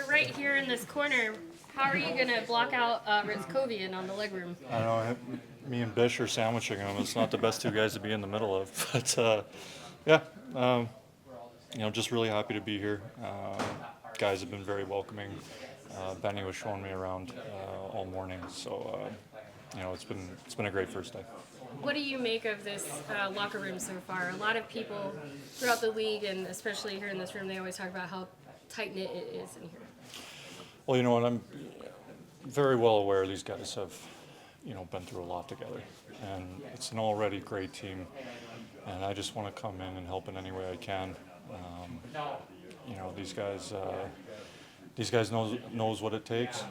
you're right here in this corner. How are you going to block out Rizkovian on the legroom? I don't know. Me and Bish are sandwiching them. It's not the best two guys to be in the middle of, but yeah, just really happy to be here. Guys have been very welcoming. Benny was showing me around all morning, so it's been a great first day. What do you make of this locker room so far? A lot of people throughout the league, and especially here in this room, they always talk about how tight knit it is in here. Well, you know what? I'm very well aware these guys have, been through a lot together, and it's an already great team. And I just want to come in and help in any way I can. These guys knows what it takes.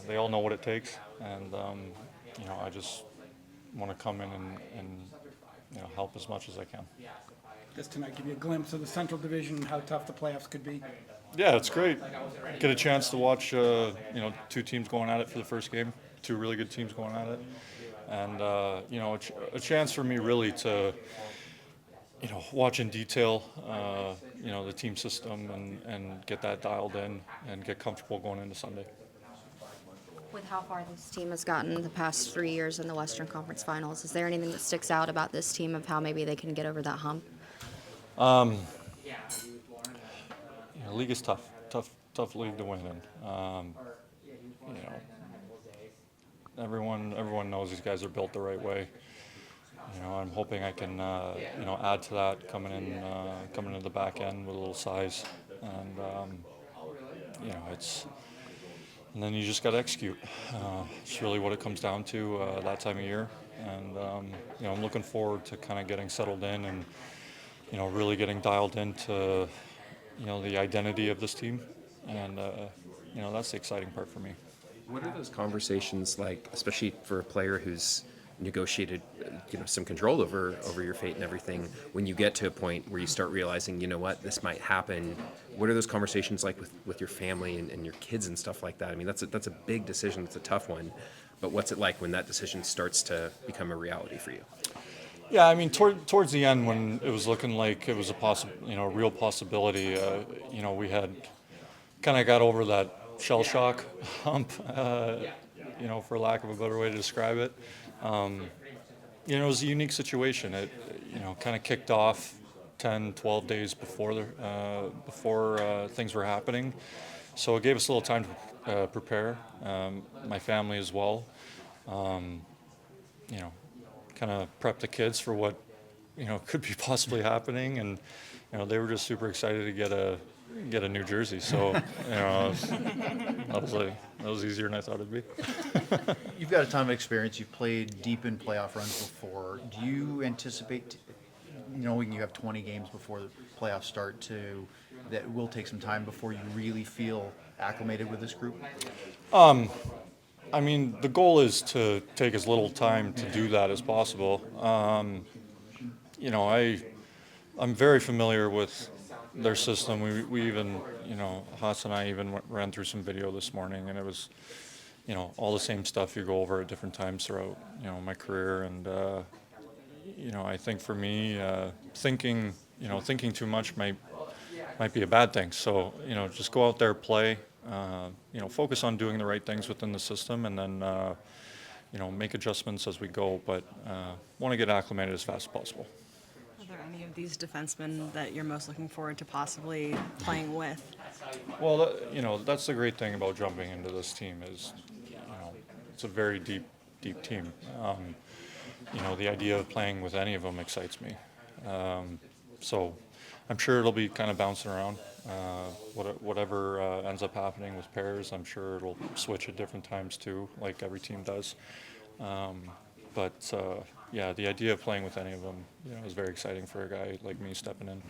They all know what it takes, and I just want to come in and help as much as I can. Does tonight give you a glimpse of the Central Division and how tough the playoffs could be? Yeah, it's great. Get a chance to watch, two teams going at it for the first game, two really good teams going at it, and a chance for me really to, watch in detail, the team system and get that dialed in and get comfortable going into Sunday. With how far this team has gotten the past 3 years in the Western Conference Finals, is there anything that sticks out about this team of how maybe they can get over that hump? The league is tough league to win in. Everyone knows these guys are built the right way. I'm hoping I can, add to that coming into the back end with a little size, and and then you just got to execute. It's really what it comes down to that time of year, and I'm looking forward to kind of getting settled in and really getting dialed into the identity of this team, and that's the exciting part for me. What are those conversations like, especially for a player who's negotiated, some control over your fate and everything? When you get to a point where you start realizing, this might happen, what are those conversations like with your family and your kids and stuff like that? I mean, that's a big decision. It's a tough one, but what's it like when that decision starts to become a reality for you? Yeah, I mean, towards the end, when it was looking like it was a real possibility, we had kind of got over that shell shock hump, for lack of a better way to describe it. It was a unique situation. It, kind of kicked off 10, 12 days before things were happening, so it gave us a little time to prepare. My family as well. Kind of prep the kids for what could be possibly happening, and they were just super excited to get a new jersey. So that was easier than I thought it'd be. You've got a ton of experience. You've played deep in playoff runs before. Do you anticipate, knowing you have 20 games before the playoffs start, that it will take some time before you really feel acclimated with this group? I mean, the goal is to take as little time to do that as possible. I'm very familiar with their system. We even, Haas and I even ran through some video this morning, and it was, all the same stuff you go over at different times throughout, my career. And, I think for me, thinking too much might be a bad thing. So, just go out there, play. Focus on doing the right things within the system, and then, make adjustments as we go, but want to get acclimated as fast as possible. Are there any of these defensemen that you're most looking forward to possibly playing with? Well, that's the great thing about jumping into this team is, it's a very deep team. The idea of playing with any of them excites me. So I'm sure it'll be kind of bouncing around. Whatever ends up happening with pairs, I'm sure it'll switch at different times too, like every team does. The idea of playing with any of them, is very exciting for a guy like me stepping in.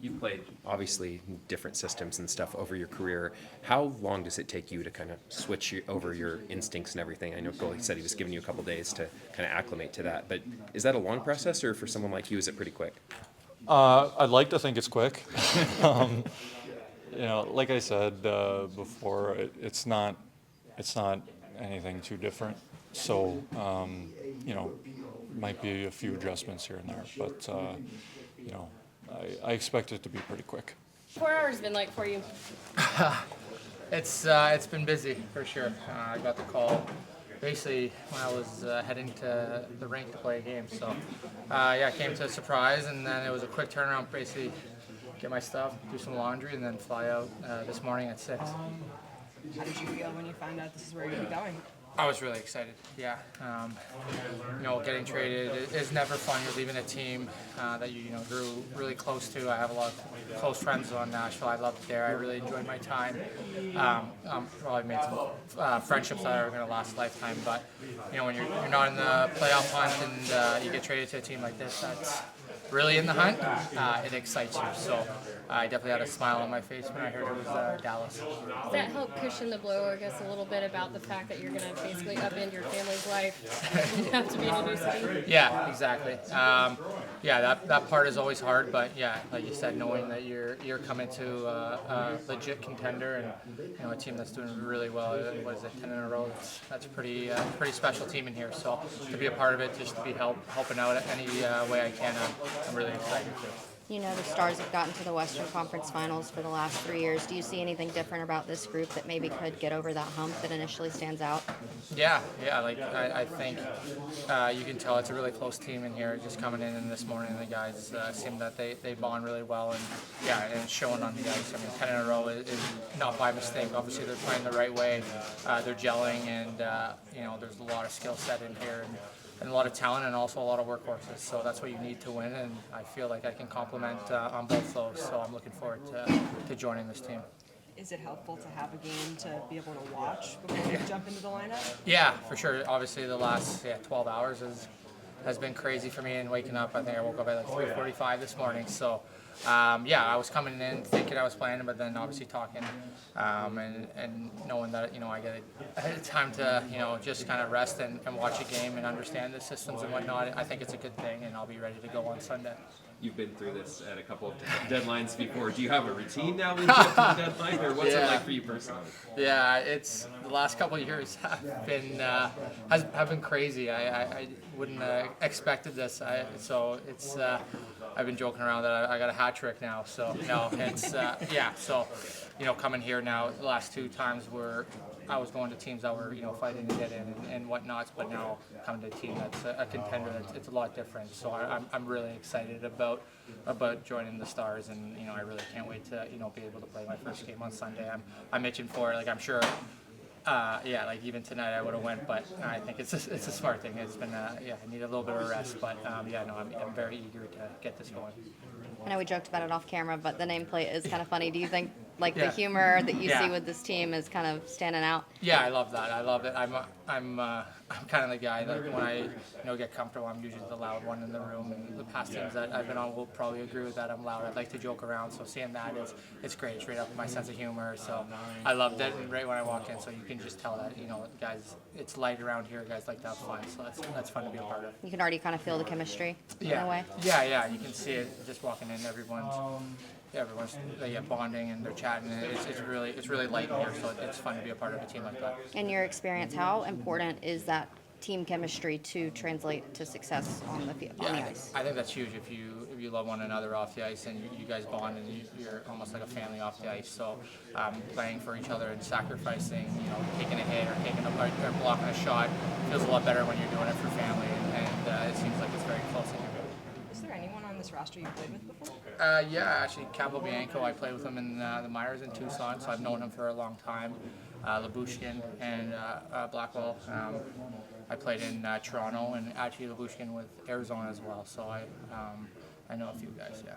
You've played, obviously, different systems and stuff over your career. How long does it take you to kind of switch over your instincts and everything? I know Goalie said he was giving you a couple days to kind of acclimate to that, but is that a long process, or for someone like you, is it pretty quick? I'd like to think it's quick. Like I said before, it's not anything too different. So, might be a few adjustments here and there, but I expect it to be pretty quick. 4 hours been like for you? It's been busy for sure. I got the call basically when I was heading to the rink to play a game. So yeah, I came to a surprise, and then it was a quick turnaround. Basically, get my stuff, do some laundry, and then fly out this morning at 6. How did you feel when you found out this is where you're going to be going? I was really excited. Yeah, getting traded is never fun. You're leaving a team that you grew really close to. I have a lot of close friends on Nashville. I loved it there. I really enjoyed my time. Probably made some friendships that are going to last a lifetime. But when you're not in the playoff hunt and you get traded to a team like this, that's really in the hunt. It excites you. So I definitely had a smile on my face when I heard it was Dallas. Does that help cushion the blow, I guess, a little bit about the fact that you're going to basically upend your family's life? You have to be in a new city. Yeah, exactly. That part is always hard, but yeah, like you said, knowing that you're coming to a legit contender and a team that's doing really well. What is it, 10 in a row? That's a pretty special team in here. So to be a part of it, just to be helping out any way I can, I'm really excited too. The Stars have gotten to the Western Conference Finals for the last 3 years. Do you see anything different about this group that maybe could get over that hump that initially stands out? Yeah. Like I think you can tell it's a really close team in here. Just coming in this morning, the guys seem that they bond really well, and and it's showing on the ice. I mean, 10 in a row is not by mistake. Obviously, they're playing the right way. They're gelling, and there's a lot of skill set in here. And a lot of talent and also a lot of workhorses. So that's what you need to win, and I feel like I can complement on both those. So I'm looking forward to joining this team. Is it helpful to have a game to be able to watch before you jump into the lineup? Yeah, for sure. Obviously, the last 12 hours has been crazy for me, and waking up, I think I woke up at like 3:45 this morning. So I was coming in thinking I was playing, but then obviously talking and knowing that I get time to just kind of rest and watch a game and understand the systems and whatnot. I think it's a good thing, and I'll be ready to go on Sunday. You've been through this at a couple of deadlines before. Do you have a routine now when you get to the deadline, or what's it like for you personally? Yeah, it's the last couple of years have been crazy. I wouldn't have expected this. I've been joking around that I got a hat trick now. So no, it's So coming here now, the last 2 times I was going to teams that were fighting to get in and whatnot, but now coming to a team that's a contender, it's a lot different. So I'm really excited about joining the Stars, and I really can't wait to be able to play my first game on Sunday. I'm itching for it. Like I'm sure. Like even tonight I would have went, but I think it's a smart thing. It's been I need a little bit of a rest, but I'm very eager to get this going. I know we joked about it off camera, but the nameplate is kind of funny. Do you think the humor that you see with this team is kind of standing out? Yeah, I love that. I love it. I'm kind of the guy that when I get comfortable, I'm usually the loud one in the room. And the past teams that I've been on will probably agree with that. I'm loud. I like to joke around. So seeing that it's great. It's right up with my sense of humor. So I loved it. And right when I walk in, so you can just tell that guys, it's light around here. Guys like to have fun. So that's fun to be a part of. You can already kind of feel the chemistry in a way. Yeah. You can see it just walking in. Everyone's bonding and they're chatting. It's really light in here, so it's fun to be a part of a team like that. In your experience, how important is that team chemistry to translate to success on the ice? I think that's huge. If you love one another off the ice and you guys bond and you're almost like a family off the ice. So playing for each other and sacrificing, taking a hit or blocking a shot feels a lot better when you're doing it for family, and it seems like it's very close in here. Is there anyone on this roster you've played with before? Actually, Capobianco, I played with him in the minors in Tucson, so I've known him for a long time. Labushkin and Blackwell. I played in Toronto, and actually Labushkin with Arizona as well, so I know a few guys, yeah.